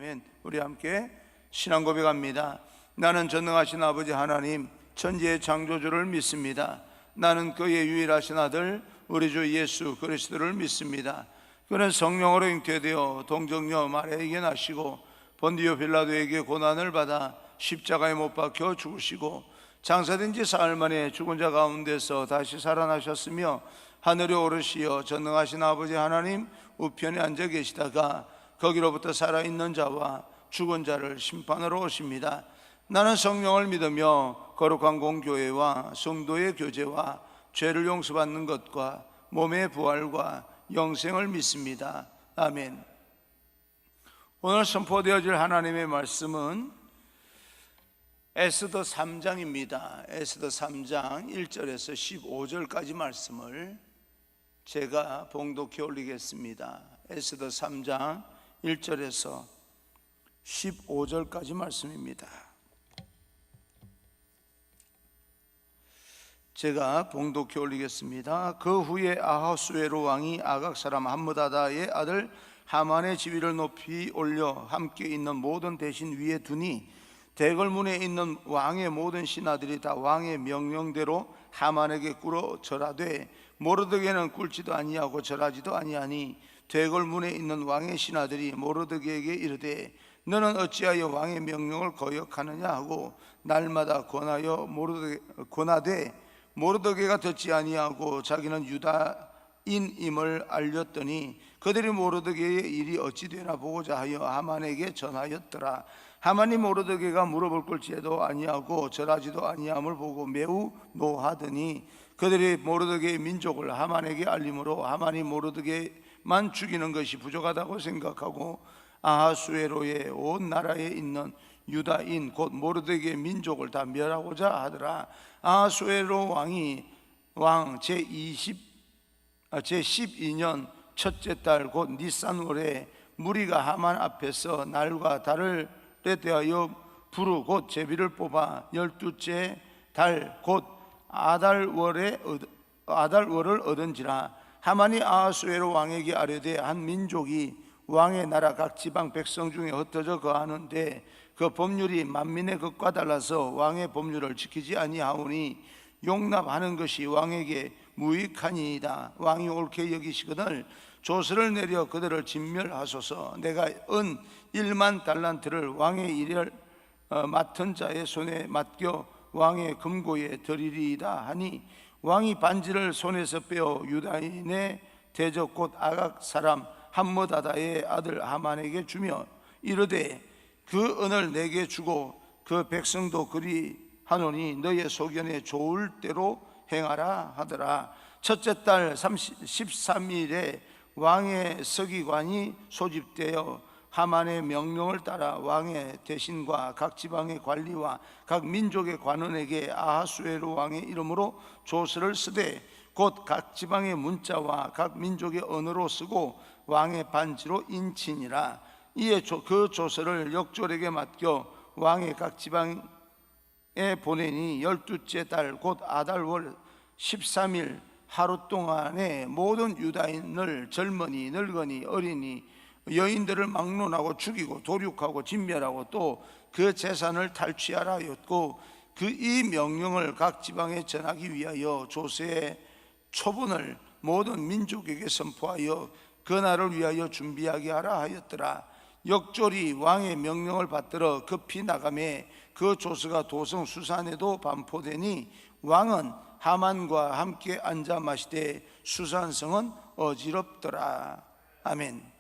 아멘. 우리 함께 신앙 고백합니다. 나는 전능하신 아버지 하나님 천지의 창조주를 믿습니다. 나는 그의 유일하신 아들 우리 주 예수 그리스도를 믿습니다. 그는 성령으로 잉태되어 동정녀 마리아에게 나시고 본디오 빌라도에게 고난을 받아 십자가에 못 박혀 죽으시고 장사된 지 사흘 만에 죽은 자 가운데서 다시 살아나셨으며 하늘에 오르시어 전능하신 아버지 하나님 우편에 앉아 계시다가 거기로부터 살아있는 자와 죽은 자를 심판하러 오십니다. 나는 성령을 믿으며 거룩한 공교회와 성도의 교제와 죄를 용서받는 것과 몸의 부활과 영생을 믿습니다. 아멘. 오늘 선포되어질 하나님의 말씀은 에스더 3장입니다. 에스더 3장 1절에서 15절까지 말씀을 제가 봉독해 올리겠습니다. 에스더 3장 1절에서 15절까지 말씀입니다. 제가 봉독해 올리겠습니다. 그 후에 아하수에로 왕이 아각 사람 함므다다의 아들 하만의 지위를 높이 올려 함께 있는 모든 대신 위에 두니 대궐문에 있는 왕의 모든 신하들이 다 왕의 명령대로 하만에게 꿇어 절하되 모르드게는 꿇지도 아니하고 절하지도 아니하니 대궐문에 있는 왕의 신하들이 모르드게에게 이르되 너는 어찌하여 왕의 명령을 거역하느냐 하고 날마다 권하되 모르드게가 듣지 아니하고 자기는 유다인임을 알렸더니 그들이 모르드게의 일이 어찌 되나 보고자 하여 하만에게 전하였더라. 하만이 모르드게가 물어볼 걸지에도 아니하고 절하지도 아니함을 보고 매우 노하더니 그들이 모르드게의 민족을 하만에게 알림으로 하만이 모르드게만 죽이는 것이 부족하다고 생각하고 아하수에로의 온 나라에 있는 유다인 곧 모르드게의 민족을 다 멸하고자 하더라. 아하수에로 왕이 제12년 첫째 달 곧 니산월에 무리가 하만 앞에서 날과 달을 대하여 부르 곧 제비를 뽑아 12째 달 곧 아달월을 얻은지라. 하만이 아하수에로 왕에게 아뢰되 한 민족이 왕의 나라 각 지방 백성 중에 흩어져 거하는데 그 법률이 만민의 것과 달라서 왕의 법률을 지키지 아니하오니 용납하는 것이 왕에게 무익하니이다. 왕이 옳게 여기시거늘 조서를 내려 그들을 진멸하소서. 내가 은 1만 달란트를 왕의 일을 맡은 자의 손에 맡겨 왕의 금고에 드리리이다 하니 왕이 반지를 손에서 빼어 유다인의 대적 곧 아각 사람 함므다다의 아들 하만에게 주며 이르되 그 은을 내게 주고 그 백성도 그리 하노니 너의 소견에 좋을 대로 행하라 하더라. 첫째 달 13일에 왕의 서기관이 소집되어 하만의 명령을 따라 왕의 대신과 각 지방의 관리와 각 민족의 관원에게 아하수에로 왕의 이름으로 조서를 쓰되 곧 각 지방의 문자와 각 민족의 언어로 쓰고 왕의 반지로 인치니라. 이에 그 조서를 역졸에게 맡겨 왕의 각 지방에 보내니 12째 달 곧 아달월 13일 하루 동안에 모든 유다인을 젊은이 늙은이 어린이 여인들을 막론하고 죽이고 도륙하고 진멸하고 또 그 재산을 탈취하라 하였고 그 이 명령을 각 지방에 전하기 위하여 조서의 초본을 모든 민족에게 선포하여 그 날을 위하여 준비하게 하라 하였더라. 역졸이 왕의 명령을 받들어 급히 나가매 그 조서가 도성 수산에도 반포되니 왕은 하만과 함께 앉아 마시되 수산성은 어지럽더라. 아멘.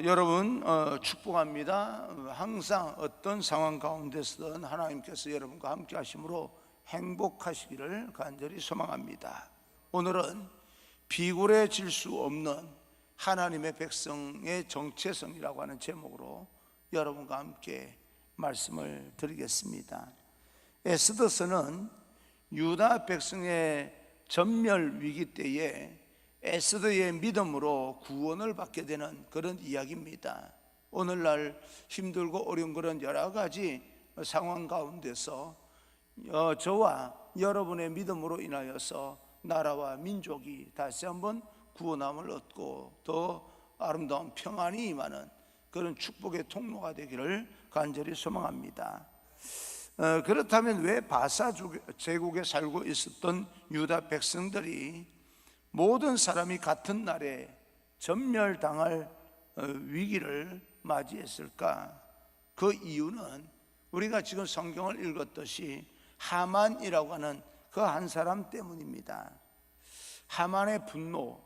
여러분 축복합니다. 항상 어떤 상황 가운데서든 하나님께서 여러분과 함께 하심으로 행복하시기를 간절히 소망합니다. 오늘은 비굴해질 수 없는 하나님의 백성의 정체성이라고 하는 제목으로 여러분과 함께 말씀을 드리겠습니다. 에스더서는 유다 백성의 전멸 위기 때에 에스더의 믿음으로 구원을 받게 되는 그런 이야기입니다. 오늘날 힘들고 어려운 그런 여러 가지 상황 가운데서 저와 여러분의 믿음으로 인하여서 나라와 민족이 다시 한번 구원함을 얻고 더 아름다운 평안이 임하는 그런 축복의 통로가 되기를 간절히 소망합니다. 그렇다면 왜 바사 제국에 살고 있었던 유다 백성들이 모든 사람이 같은 날에 전멸당할 위기를 맞이했을까? 그 이유는 우리가 지금 성경을 읽었듯이 하만이라고 하는 그 한 사람 때문입니다. 하만의 분노,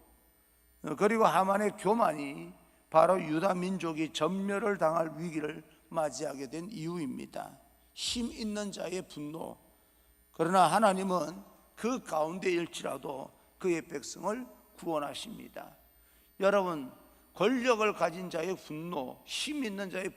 그리고 하만의 교만이 바로 유다 민족이 전멸을 당할 위기를 맞이하게 된 이유입니다. 힘 있는 자의 분노. 그러나 하나님은 그 가운데일지라도 그의 백성을 구원하십니다. 여러분, 권력을 가진 자의 분노, 힘 있는 자의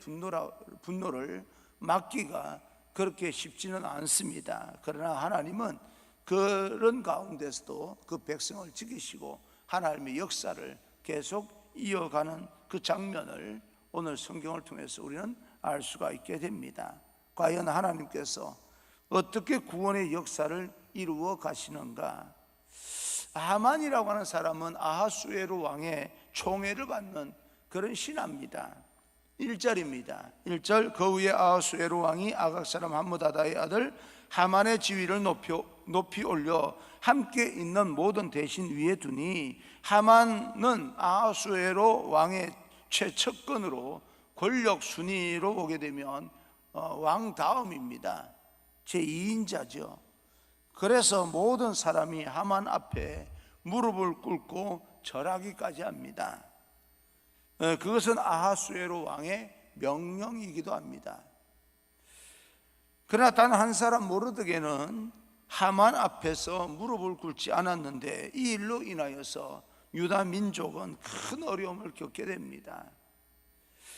분노를 막기가 그렇게 쉽지는 않습니다. 그러나 하나님은 그런 가운데서도 그 백성을 지키시고 하나님의 역사를 계속 이어가는 그 장면을 오늘 성경을 통해서 우리는 알 수가 있게 됩니다. 과연 하나님께서 어떻게 구원의 역사를 이루어 가시는가? 하만이라고 하는 사람은 아하수에로 왕의 총애를 받는 그런 신하입니다. 1절입니다. 1절, 그 후에 아하수에로 왕이 아각 사람 함므다다의 아들 하만의 지위를 높이 올려 함께 있는 모든 대신 위에 두니, 하만은 아하수에로 왕의 최측근으로 권력 순위로 보게 되면 왕 다음입니다. 제2인자죠. 그래서 모든 사람이 하만 앞에 무릎을 꿇고 절하기까지 합니다. 그것은 아하수에로 왕의 명령이기도 합니다. 그러나 단 한 사람 모르드게는 하만 앞에서 무릎을 꿇지 않았는데 이 일로 인하여서 유다 민족은 큰 어려움을 겪게 됩니다.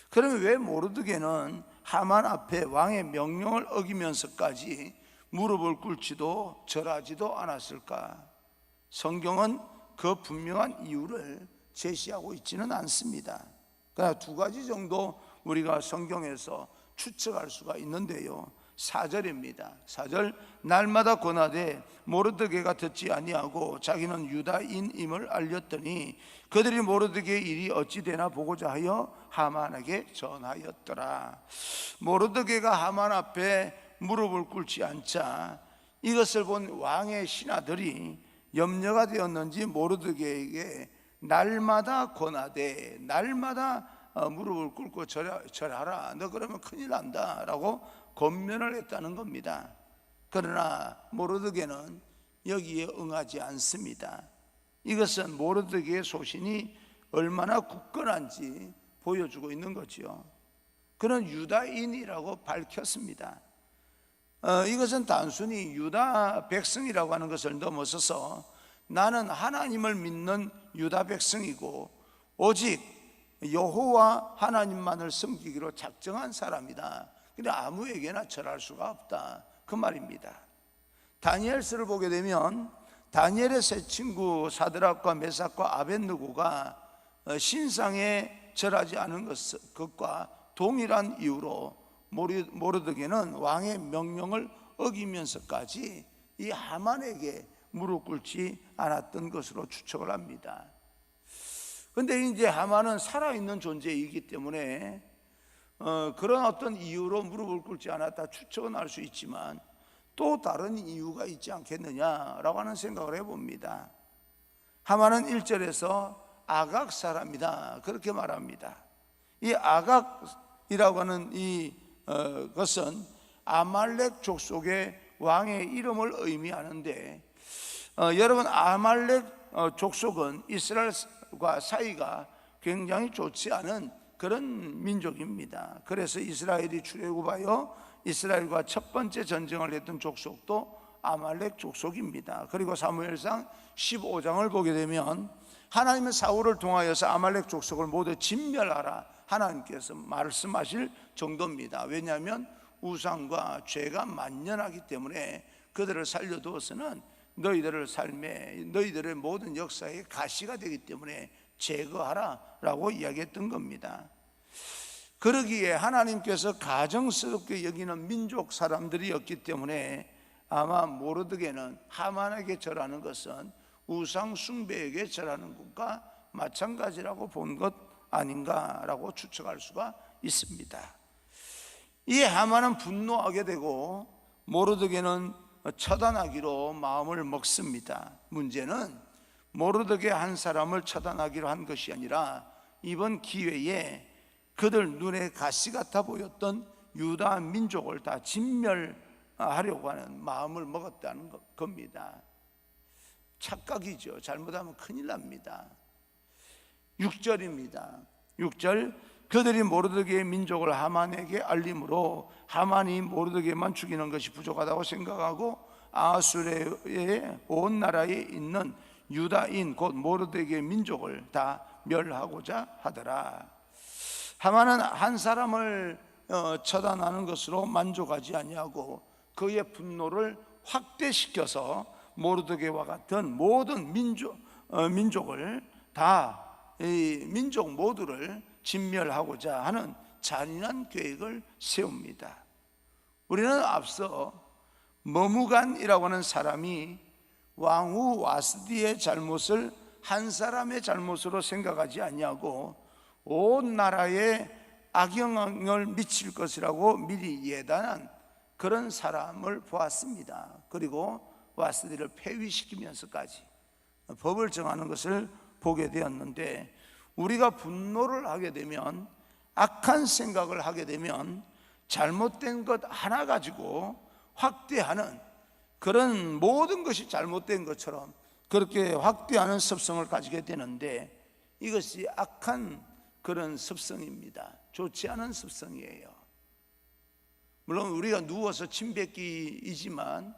그러면 왜 모르드게는 하만 앞에 왕의 명령을 어기면서까지 무릎을 꿇지도 절하지도 않았을까? 성경은 그 분명한 이유를 제시하고 있지는 않습니다. 그러나 두 가지 정도 우리가 성경에서 추측할 수가 있는데요. 4절입니다. 4절, 날마다 권하되 모르드게가 듣지 아니하고 자기는 유다인임을 알렸더니 그들이 모르드게의 일이 어찌 되나 보고자 하여 하만에게 전하였더라. 모르드게가 하만 앞에 무릎을 꿇지 않자 이것을 본 왕의 신하들이 염려가 되었는지 모르드게에게 날마다 권하되, 날마다 무릎을 꿇고 절하라, 너 그러면 큰일 난다 라고 권면을 했다는 겁니다. 그러나 모르드게는 여기에 응하지 않습니다. 이것은 모르드게의 소신이 얼마나 굳건한지 보여주고 있는 거죠. 그는 유다인이라고 밝혔습니다. 이것은 단순히 유다 백성이라고 하는 것을 넘어서서 나는 하나님을 믿는 유다 백성이고 오직 여호와 하나님만을 섬기기로 작정한 사람이다. 근데 아무에게나 절할 수가 없다, 그 말입니다. 다니엘서를 보게 되면 다니엘의 세 친구 사드락과 메삭과 아벳느고가 신상에 절하지 않은 것과 동일한 이유로 모르드게는 왕의 명령을 어기면서까지 이 하만에게 무릎 꿇지 않았던 것으로 추측을 합니다. 그런데 이제 하만은 살아있는 존재이기 때문에 그런 어떤 이유로 무릎을 꿇지 않았다 추측은 할 수 있지만 또 다른 이유가 있지 않겠느냐라고 하는 생각을 해봅니다. 하만은 1절에서 아각 사람이다 그렇게 말합니다. 이 아각이라고 하는 이 것은 아말렉 족속의 왕의 이름을 의미하는데 여러분, 아말렉 족속은 이스라엘과 사이가 굉장히 좋지 않은 그런 민족입니다. 그래서 이스라엘이 출애굽하여 이스라엘과 첫 번째 전쟁을 했던 족속도 아말렉 족속입니다. 그리고 사무엘상 15장을 보게 되면 하나님은 사울을 통하여서 아말렉 족속을 모두 진멸하라 하나님께서 말씀하실 정도입니다. 왜냐하면 우상과 죄가 만연하기 때문에 그들을 살려두어서는 너희들의 삶에, 너희들의 모든 역사에 가시가 되기 때문에 제거하라 라고 이야기했던 겁니다. 그러기에 하나님께서 가정스럽게 여기는 민족 사람들이었기 때문에 아마 모르드게는 하만에게 절하는 것은 우상 숭배에게 절하는 것과 마찬가지라고 본 것 아닌가라고 추측할 수가 있습니다. 이 하만은 분노하게 되고 모르드게는 처단하기로 마음을 먹습니다. 문제는 모르드게 한 사람을 처단하기로 한 것이 아니라 이번 기회에 그들 눈에 가시 같아 보였던 유다 민족을 다 진멸하려고 하는 마음을 먹었다는 겁니다. 착각이죠. 잘못하면 큰일 납니다. 6절입니다. 6절, 그들이 모르드게의 민족을 하만에게 알림으로 하만이 모르드게만 죽이는 것이 부족하다고 생각하고 아수르의 온 나라에 있는 유다인 곧 모르드게의 민족을 다 멸하고자 하더라. 하만은 한 사람을 처단하는 것으로 만족하지 아니하고 그의 분노를 확대시켜서 모르드게와 같은 모든 민족을 다 이 민족 모두를 진멸하고자 하는 잔인한 계획을 세웁니다. 우리는 앞서 머무간이라고 하는 사람이 왕후 와스디의 잘못을 한 사람의 잘못으로 생각하지 아니하고 온 나라에 악영향을 미칠 것이라고 미리 예단한 그런 사람을 보았습니다. 그리고 와스디를 폐위시키면서까지 법을 정하는 것을 보게 되었는데, 우리가 분노를 하게 되면, 악한 생각을 하게 되면 잘못된 것 하나 가지고 확대하는, 그런 모든 것이 잘못된 것처럼 그렇게 확대하는 습성을 가지게 되는데, 이것이 악한 그런 습성입니다. 좋지 않은 습성이에요. 물론 우리가 누워서 침 뱉기이지만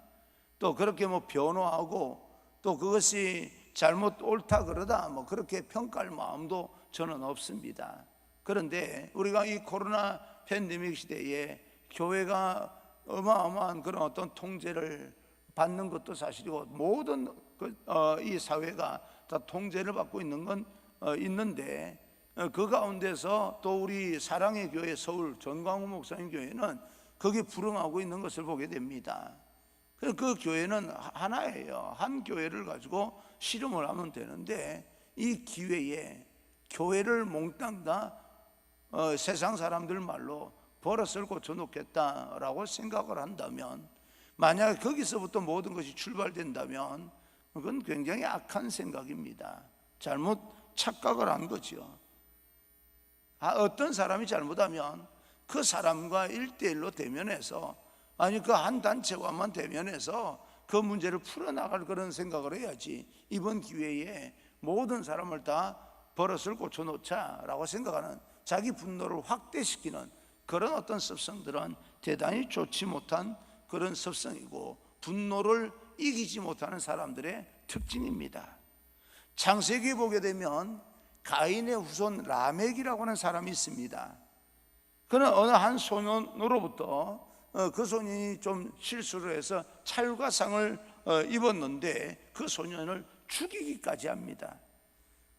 또 그렇게 변호하고 또 그것이 잘못 옳다 그러다 그렇게 평가할 마음도 저는 없습니다. 그런데 우리가 이 코로나 팬데믹 시대에 교회가 어마어마한 그런 어떤 통제를 받는 것도 사실이고 모든 이 사회가 다 통제를 받고 있는 건 있는데, 그 가운데서 또 우리 사랑의 교회 서울 전광훈 목사님 교회는 거기에 불응하고 있는 것을 보게 됩니다. 그 교회는 하나예요. 한 교회를 가지고 실험을 하면 되는데, 이 기회에 교회를 몽땅 다 세상 사람들 말로 버릇을 고쳐놓겠다라고 생각을 한다면, 만약에 거기서부터 모든 것이 출발된다면 그건 굉장히 악한 생각입니다. 잘못 착각을 한 거죠. 어떤 사람이 잘못하면 그 사람과 1대1로 대면해서, 아니 그 한 단체와만 대면해서 그 문제를 풀어나갈 그런 생각을 해야지, 이번 기회에 모든 사람을 다 버릇을 고쳐놓자라고 생각하는, 자기 분노를 확대시키는 그런 어떤 습성들은 대단히 좋지 못한 그런 습성이고 분노를 이기지 못하는 사람들의 특징입니다. 창세기에 보게 되면 가인의 후손 라멕이라고 하는 사람이 있습니다. 그는 어느 한 소년으로부터 그 소년이 좀 실수를 해서 찰과상을 입었는데 그 소년을 죽이기까지 합니다.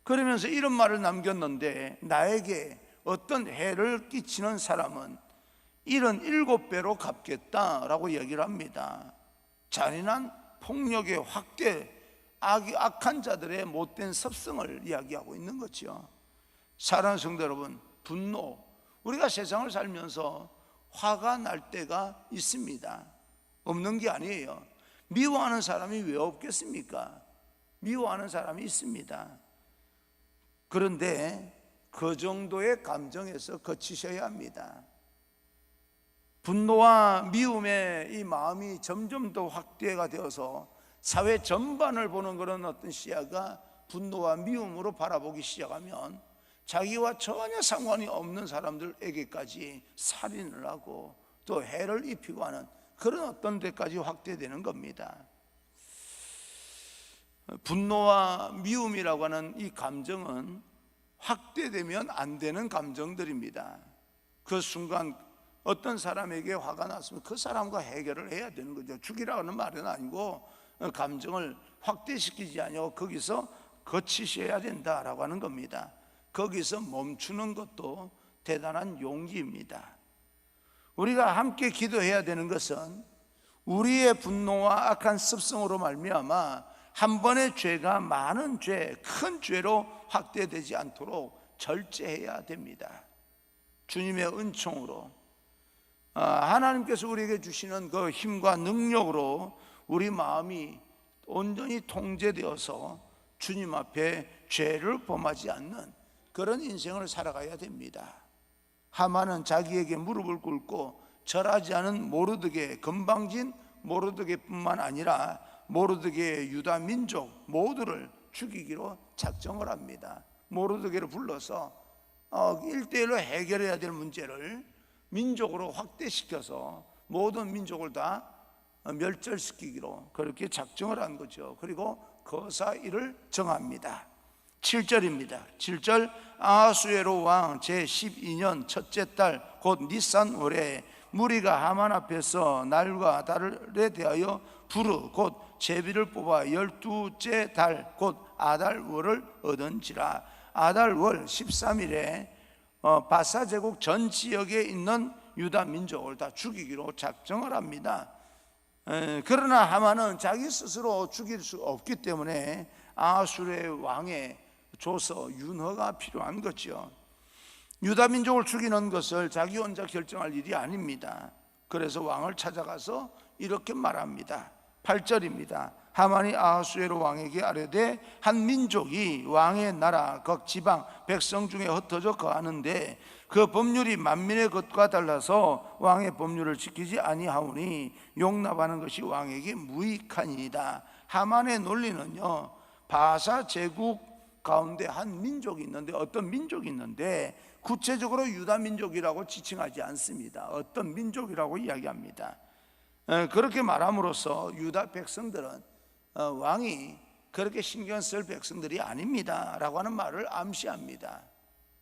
그러면서 이런 말을 남겼는데, 나에게 어떤 해를 끼치는 사람은 77배로 갚겠다라고 얘기를 합니다. 잔인한 폭력의 확대, 악한 자들의 못된 습성을 이야기하고 있는 거죠. 사랑하는 성도 여러분, 분노, 우리가 세상을 살면서 화가 날 때가 있습니다. 없는 게 아니에요. 미워하는 사람이 왜 없겠습니까? 미워하는 사람이 있습니다. 그런데 그 정도의 감정에서 거치셔야 합니다. 분노와 미움의 이 마음이 점점 더 확대가 되어서 사회 전반을 보는 그런 어떤 시야가 분노와 미움으로 바라보기 시작하면 자기와 전혀 상관이 없는 사람들에게까지 살인을 하고 또 해를 입히고 하는 그런 어떤 데까지 확대되는 겁니다. 분노와 미움이라고 하는 이 감정은 확대되면 안 되는 감정들입니다. 그 순간 어떤 사람에게 화가 났으면 그 사람과 해결을 해야 되는 거죠. 죽이라는 말은 아니고 감정을 확대시키지 아니하고 거기서 거치셔야 된다라고 하는 겁니다. 거기서 멈추는 것도 대단한 용기입니다. 우리가 함께 기도해야 되는 것은 우리의 분노와 악한 습성으로 말미암아 한 번의 죄가 많은 죄, 큰 죄로 확대되지 않도록 절제해야 됩니다. 주님의 은총으로 하나님께서 우리에게 주시는 그 힘과 능력으로 우리 마음이 온전히 통제되어서 주님 앞에 죄를 범하지 않는 그런 인생을 살아가야 됩니다. 하만은 자기에게 무릎을 꿇고 절하지 않은 모르드게, 건방진 모르드게뿐만 아니라 모르드게의 유다 민족 모두를 죽이기로 작정을 합니다. 모르드게를 불러서 1대1로 해결해야 될 문제를 민족으로 확대시켜서 모든 민족을 다 멸절시키기로 그렇게 작정을 한 거죠. 그리고 거사일을 정합니다. 7절입니다. 7절 아하수에로 왕 제12년 첫째 달 곧 니산 월에 무리가 하만 앞에서 날과 달에 대하여 부르 곧 제비를 뽑아 12째 달 곧 아달월을 얻은지라. 아달월 13일에 바사 제국 전 지역에 있는 유다 민족을 다 죽이기로 작정을 합니다. 그러나 하만은 자기 스스로 죽일 수 없기 때문에 아하수르의 왕에 줘서 윤허가 필요한 거죠. 유다 민족을 죽이는 것을 자기 혼자 결정할 일이 아닙니다. 그래서 왕을 찾아가서 이렇게 말합니다. 8절입니다. 하만이 아하수에로 왕에게 아뢰되 한 민족이 왕의 나라 각 지방 백성 중에 흩어져 거하는데 그 법률이 만민의 것과 달라서 왕의 법률을 지키지 아니하오니 용납하는 것이 왕에게 무익하니이다. 하만의 논리는요, 바사 제국 가운데 한 민족이 있는데, 어떤 민족이 있는데 구체적으로 유다 민족이라고 지칭하지 않습니다. 어떤 민족이라고 이야기합니다. 그렇게 말함으로써 유다 백성들은 왕이 그렇게 신경 쓸 백성들이 아닙니다 라고 하는 말을 암시합니다.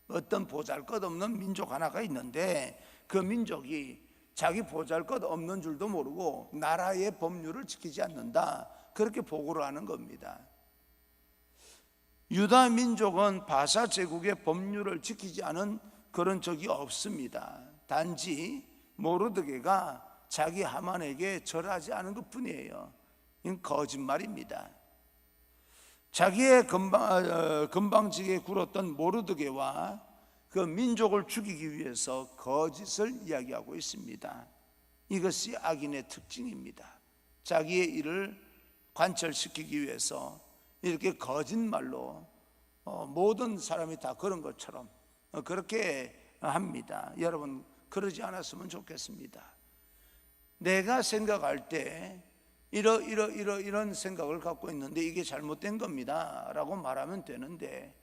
어떤 보잘것없는 민족 하나가 있는데 그 민족이 자기 보잘것없는 줄도 모르고 나라의 법률을 지키지 않는다, 그렇게 보고를 하는 겁니다. 유다 민족은 바사 제국의 법률을 지키지 않은 그런 적이 없습니다. 단지 모르드게가 자기 하만에게 절하지 않은 것 뿐이에요. 이건 거짓말입니다. 자기의 건방지게 굴었던 모르드게와 그 민족을 죽이기 위해서 거짓을 이야기하고 있습니다. 이것이 악인의 특징입니다. 자기의 일을 관철시키기 위해서 이렇게 거짓말로 모든 사람이 다 그런 것처럼 그렇게 합니다. 여러분, 그러지 않았으면 좋겠습니다. 내가 생각할 때 이런 생각을 갖고 있는데 이게 잘못된 겁니다 라고 말하면 되는데,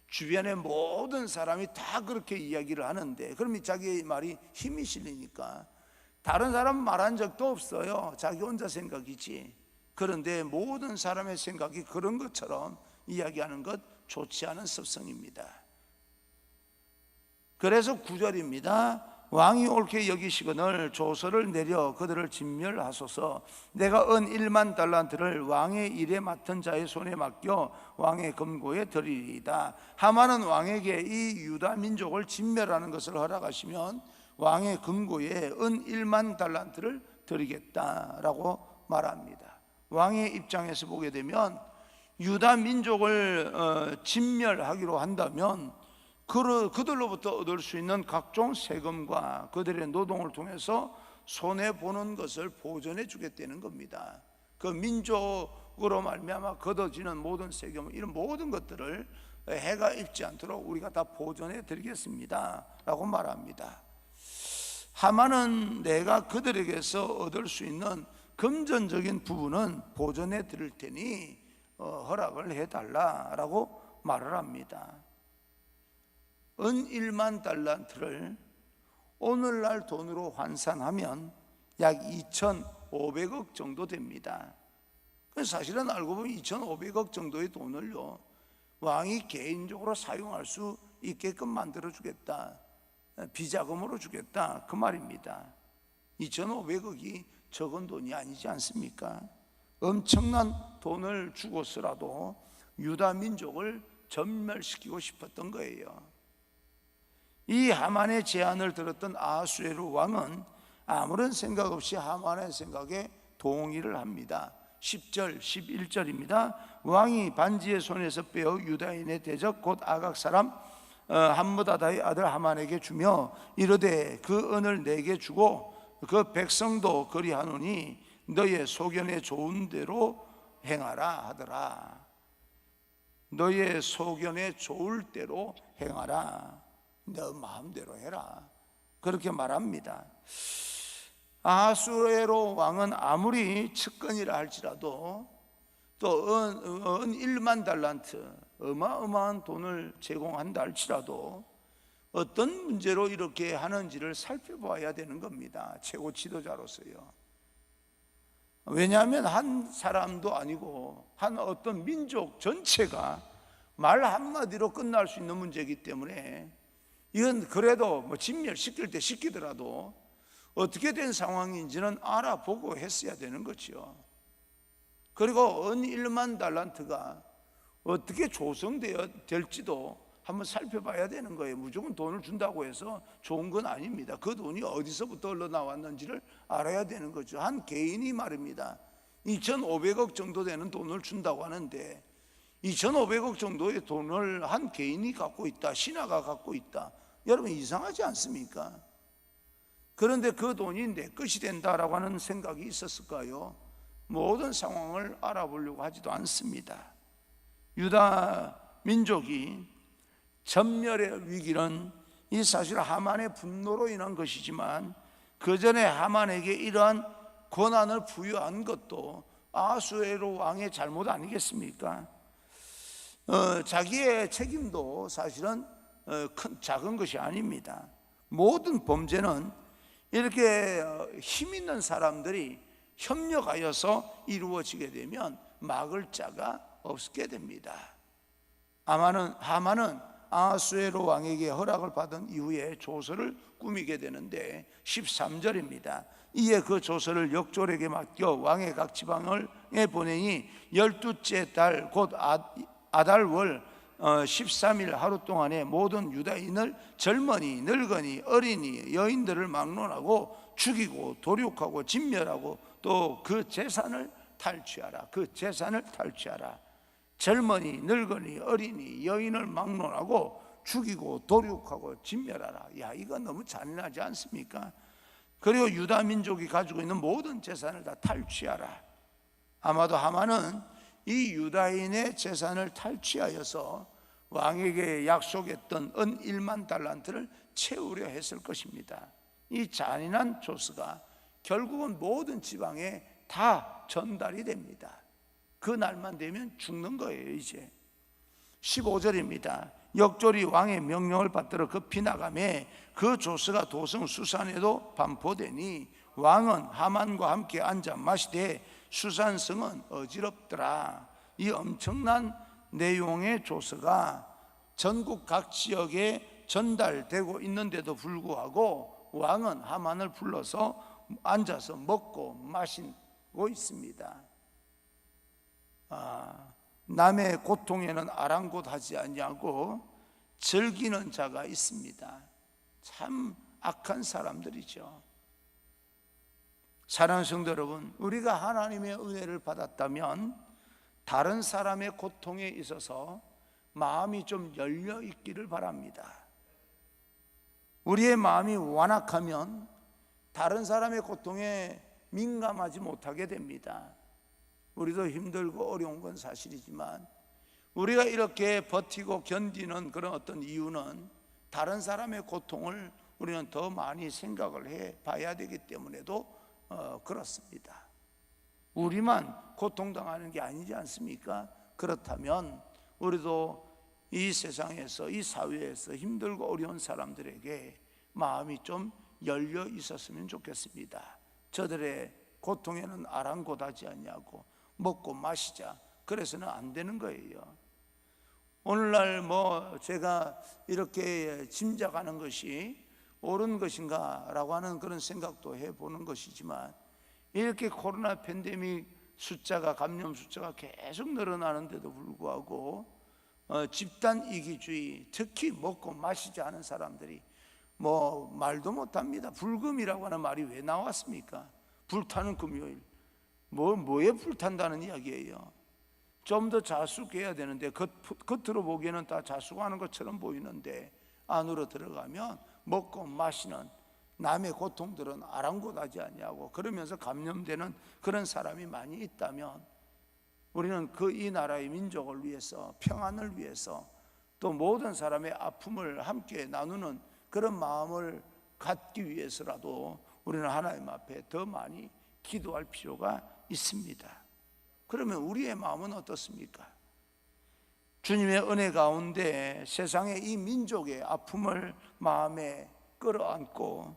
주변의 모든 사람이 다 그렇게 이야기를 하는데 그럼 자기 말이 힘이 실리니까 다른 사람 말한 적도 없어요. 자기 혼자 생각이지. 그런데 모든 사람의 생각이 그런 것처럼 이야기하는 것 좋지 않은 습성입니다. 그래서 9절입니다. 왕이 옳게 여기시거늘 조서를 내려 그들을 진멸하소서. 내가 은 1만 달란트를 왕의 일에 맡은 자의 손에 맡겨 왕의 금고에 드리리이다. 하만은 왕에게 이 유다 민족을 진멸하는 것을 허락하시면 왕의 금고에 은 1만 달란트를 드리겠다라고 말합니다. 왕의 입장에서 보게 되면 유다 민족을 진멸하기로 한다면 그들로부터 얻을 수 있는 각종 세금과 그들의 노동을 통해서 손해보는 것을 보전해 주겠다는 겁니다. 그 민족으로 말미암아 걷어지는 모든 세금, 이런 모든 것들을 해가 입지 않도록 우리가 다 보전해 드리겠습니다 라고 말합니다. 하만은 내가 그들에게서 얻을 수 있는 금전적인 부분은 보전해 드릴 테니 허락을 해달라라고 말을 합니다. 은 1만 달란트를 오늘날 돈으로 환산하면 약 2,500억 정도 됩니다. 사실은 알고 보면 2,500억 정도의 돈을요, 왕이 개인적으로 사용할 수 있게끔 만들어 주겠다, 비자금으로 주겠다, 그 말입니다. 2,500억이 적은 돈이 아니지 않습니까? 엄청난 돈을 주고서라도 유다 민족을 전멸시키고 싶었던 거예요. 이 하만의 제안을 들었던 아하수에로 왕은 아무런 생각 없이 하만의 생각에 동의를 합니다. 10절 11절입니다. 왕이 반지의 손에서 빼어 유다인의 대적 곧 아각 사람 함므다다의 아들 하만에게 주며 이르되 그 은을 내게 주고 그 백성도 그리하노니 너의 소견에 좋은 대로 행하라 하더라. 너의 소견에 좋을 대로 행하라. 너 마음대로 해라. 그렇게 말합니다. 아하수에로 왕은 아무리 측근이라 할지라도 또 은 1만 달란트 어마어마한 돈을 제공한다 할지라도 어떤 문제로 이렇게 하는지를 살펴봐야 되는 겁니다. 최고 지도자로서요. 왜냐하면 한 사람도 아니고 한 어떤 민족 전체가 말 한마디로 끝날 수 있는 문제이기 때문에 이건 그래도 뭐 진멸시킬 때 시키더라도 어떻게 된 상황인지는 알아보고 했어야 되는 거죠. 그리고 은 1만 달란트가 어떻게 조성되어 될지도 한번 살펴봐야 되는 거예요. 무조건 돈을 준다고 해서 좋은 건 아닙니다. 그 돈이 어디서부터 흘러나왔는지를 알아야 되는 거죠. 한 개인이 말입니다. 2,500억 정도 되는 돈을 준다고 하는데 2,500억 정도의 돈을 한 개인이 갖고 있다, 신하가 갖고 있다. 여러분 이상하지 않습니까? 그런데 그 돈이 내 것이 된다라고 하는 생각이 있었을까요? 모든 상황을 알아보려고 하지도 않습니다. 유다 민족이 전멸의 위기는 이 사실 하만의 분노로 인한 것이지만 그 전에 하만에게 이러한 권한을 부여한 것도 아하수에로 왕의 잘못 아니겠습니까? 자기의 책임도 사실은 작은 것이 아닙니다. 모든 범죄는 이렇게 힘 있는 사람들이 협력하여서 이루어지게 되면 막을 자가 없게 됩니다. 하만은 아하수에로 왕에게 허락을 받은 이후에 조서를 꾸미게 되는데 13절입니다. 이에 그 조서를 역졸에게 맡겨 왕의 각 지방에 보내니 12째 달 곧 아달월 13일 하루 동안에 모든 유다인을 젊은이, 늙은이, 어린이, 여인들을 막론하고 죽이고 도륙하고 진멸하고 또 그 재산을 탈취하라. 그 재산을 탈취하라. 젊은이, 늙은이, 어린이, 여인을 막론하고 죽이고 도륙하고 진멸하라. 야, 이거 너무 잔인하지 않습니까? 그리고 유다 민족이 가지고 있는 모든 재산을 다 탈취하라. 아마도 하만은 이 유다인의 재산을 탈취하여서 왕에게 약속했던 은 1만 달란트를 채우려 했을 것입니다. 이 잔인한 조서가 결국은 모든 지방에 다 전달이 됩니다. 그 날만 되면 죽는 거예요. 이제 15절입니다. 역졸이 왕의 명령을 받들어 급히 나가매 그 조서가 도성 수산에도 반포되니 왕은 하만과 함께 앉아 마시되 수산성은 어지럽더라. 이 엄청난 내용의 조서가 전국 각 지역에 전달되고 있는데도 불구하고 왕은 하만을 불러서 앉아서 먹고 마시고 있습니다. 남의 고통에는 아랑곳하지 아니하고 즐기는 자가 있습니다. 참 악한 사람들이죠. 사랑하는 성도 여러분, 우리가 하나님의 은혜를 받았다면 다른 사람의 고통에 있어서 마음이 좀 열려 있기를 바랍니다. 우리의 마음이 완악하면 다른 사람의 고통에 민감하지 못하게 됩니다. 우리도 힘들고 어려운 건 사실이지만 우리가 이렇게 버티고 견디는 그런 어떤 이유는 다른 사람의 고통을 우리는 더 많이 생각을 해 봐야 되기 때문에도 그렇습니다. 우리만 고통당하는 게 아니지 않습니까? 그렇다면 우리도 이 세상에서, 이 사회에서 힘들고 어려운 사람들에게 마음이 좀 열려 있었으면 좋겠습니다. 저들의 고통에는 아랑곳하지 않냐고 먹고 마시자, 그래서는 안 되는 거예요. 오늘날 제가 이렇게 짐작하는 것이 옳은 것인가 라고 하는 그런 생각도 해보는 것이지만, 이렇게 코로나 팬데믹 숫자가, 감염 숫자가 계속 늘어나는데도 불구하고 집단 이기주의, 특히 먹고 마시지 않은 사람들이 말도 못합니다. 불금이라고 하는 말이 왜 나왔습니까? 불타는 금요일, 뭐에 불탄다는 이야기예요. 좀 더 자숙해야 되는데 겉으로 보기에는 다 자숙하는 것처럼 보이는데 안으로 들어가면 먹고 마시는 남의 고통들은 아랑곳하지 아니하고 그러면서 감염되는 그런 사람이 많이 있다면, 우리는 이 나라의 민족을 위해서, 평안을 위해서, 또 모든 사람의 아픔을 함께 나누는 그런 마음을 갖기 위해서라도 우리는 하나님 앞에 더 많이 기도할 필요가 있습니다. 그러면 우리의 마음은 어떻습니까? 주님의 은혜 가운데 세상의 이 민족의 아픔을 마음에 끌어안고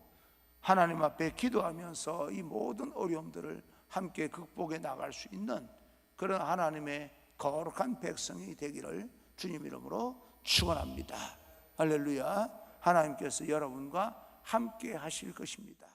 하나님 앞에 기도하면서 이 모든 어려움들을 함께 극복해 나갈 수 있는 그런 하나님의 거룩한 백성이 되기를 주님 이름으로 축원합니다. 할렐루야. 하나님께서 여러분과 함께 하실 것입니다.